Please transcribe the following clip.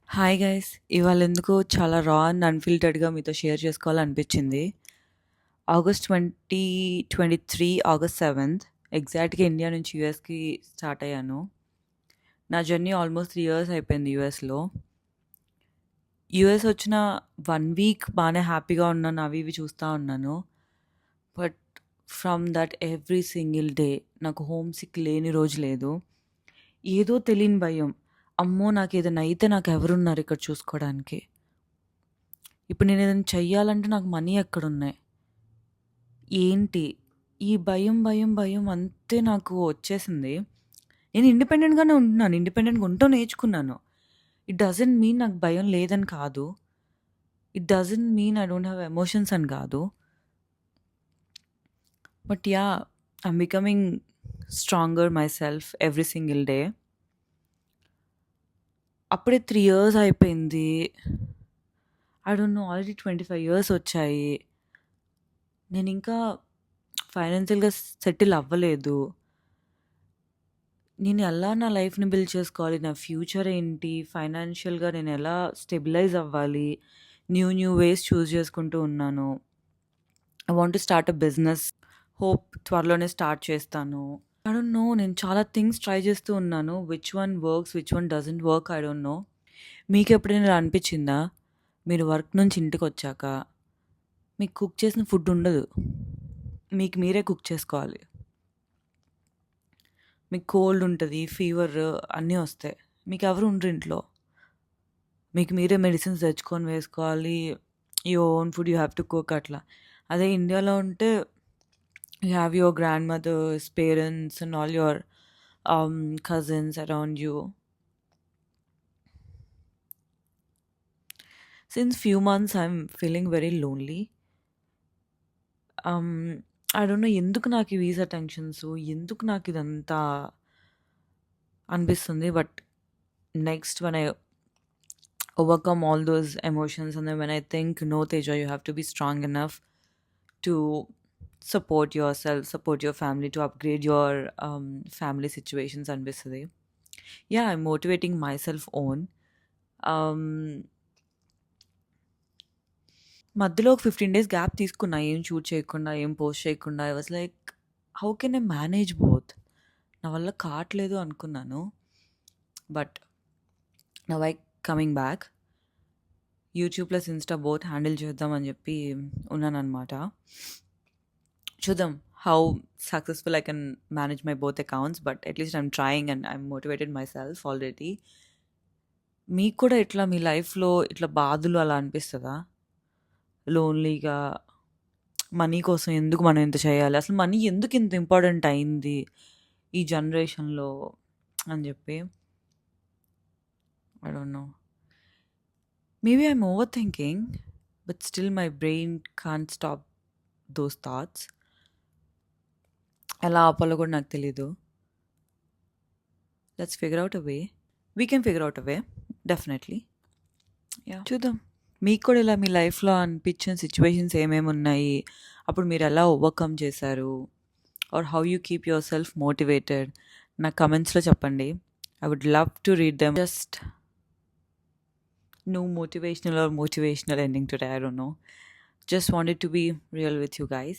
Hi guys! ఇవాళ ఎందుకో చాలా రా అండ్ అన్‌ఫిల్టర్డ్‌గా మీతో షేర్ చేసుకోవాలనిపించింది. ఆగస్ట్ 2023 ఆగస్ట్ 7థ్ ఎగ్జాక్ట్‌గా ఇండియా నుంచి యూఎస్‌కి స్టార్ట్ అయ్యాను. నా జర్నీ ఆల్మోస్ట్ 3 ఇయర్స్ అయిపోయింది యూఎస్‌లో. యూఎస్ వచ్చిన 1 వీక్ బాగానే హ్యాపీగా ఉన్నాను. అవి ఇవి చూస్తా ఉన్నాను. But from that every single day నాకు హోమ్ సిక్ లేని రోజు లేదు. ఏదో తెలియని భయం. అమ్మో! నాకేదైనా అయితే నాకెవరున్నారు ఇక్కడ చూసుకోవడానికి? ఇప్పుడు నేను ఏదైనా చెయ్యాలంటే నాకు మనీ ఎక్కడున్నాయి? ఏంటి? ఈ భయం, భయం, భయం అంతే నాకు వచ్చేసింది. నేను ఇండిపెండెంట్‌గానే ఉంటున్నాను. ఇండిపెండెంట్‌గా ఉండటం నేర్చుకున్నాను. ఇట్ డజంట్ మీన్ నాకు భయం లేదని కాదు. It doesn't mean I don't have emotions అని కాదు. But yeah! I'm becoming stronger myself every single day. అప్పుడే 3 ఇయర్స్ అయిపోయింది. I don't no already 25 years వచ్చాయి. నేనింకా ఫైనాన్షియల్‌గా సెటిల్ అవ్వలేదు. నేను ఎలా నా లైఫ్‌ని బిల్డ్ చేసుకోవాలి? నా ఫ్యూచర్ ఏంటి? ఫైనాన్షియల్‌గా నేను ఎలా స్టెబిలైజ్ అవ్వాలి? న్యూ వేస్ చూజ్ చేసుకుంటూ ఉన్నాను. I want to start a business. Hope త్వరలోనే స్టార్ట్ చేస్తాను. I don't no. నేను చాలా థింగ్స్ ట్రై చేస్తూ ఉన్నాను. Which one works, which one doesn't work I don't no. మీకెప్పుడైనా ఇలా అనిపించిందా? మీరు వర్క్ నుంచి ఇంటికొచ్చాక మీకు కుక్ చేసిన ఫుడ్ ఉండదు. మీకు మీరే కుక్ చేసుకోవాలి. మీకు కోల్డ్ ఉంటది, ఫీవర్ అన్నీ వస్తాయి. మీకెవరు ఉండరు ఇంట్లో. మీకు మీరే మెడిసిన్స్ తెచ్చుకొని వేసుకోవాలి. Your own food you have to cook అట్లా. అదే ఇండియాలో ఉంటే you have your grandmothers, parents and all your cousins around you. Since few months I'm feeling very lonely. I don't know ఎందుకు నాకు ఈ వీసా టెన్షన్స్, ఎందుకు నాకు ఇదంతా అనిపిస్తుంది. But next when I overcome all those emotions and then when I think, no Teja, you have to be strong enough to support yourself, support your family, to upgrade your family situations అనిపిస్తుంది. Yeah, I'm motivating myself own. um, మధ్యలో ఒక 15 days gap తీసుకున్నా, ఏం shoot చేయకుండా, ఏం post చేయకుండా. I was like, how can I manage both? నా వల్ల కావట్లేదు అనుకున్నాను. But now I coming back. YouTube plus Insta both handle చేద్దామని చెప్పి ఉన్నానన్నమాట. చూద్దాం how successful I can manage my both accounts. But at least I'm trying and I'm motivated my self already. మీకు కూడా ఇట్లా మీ లైఫ్లో ఇట్లా బాధలు అలా అనిపిస్తుందా? లోన్లీగా మనీ కోసం ఎందుకు మనం ఇంత చేయాలి, అసలు మనీ ఎందుకు ఇంత ఇంపార్టెంట్ అయింది ఈ జనరేషన్లో అని చెప్పి. I don't no. Maybe I'm over thinking, but still my brain can't stop those thoughts. ఎలా ఆపాలో కూడా నాకు తెలీదు. Let's figure out a way. We can figure out a way definitely. Yeah, చూద్దాం. మీకు కూడా ఇలా మీ లైఫ్లో అనిపించిన సిచ్యువేషన్స్ ఏమేమి ఉన్నాయి, అప్పుడు మీరు ఎలా ఓవర్కమ్ చేశారు, or how you keep yourself motivated, నా కమెంట్స్లో చెప్పండి. I would love to read them. Just no motivational or motivational ending today, I don't know. Just wanted to be real with you guys.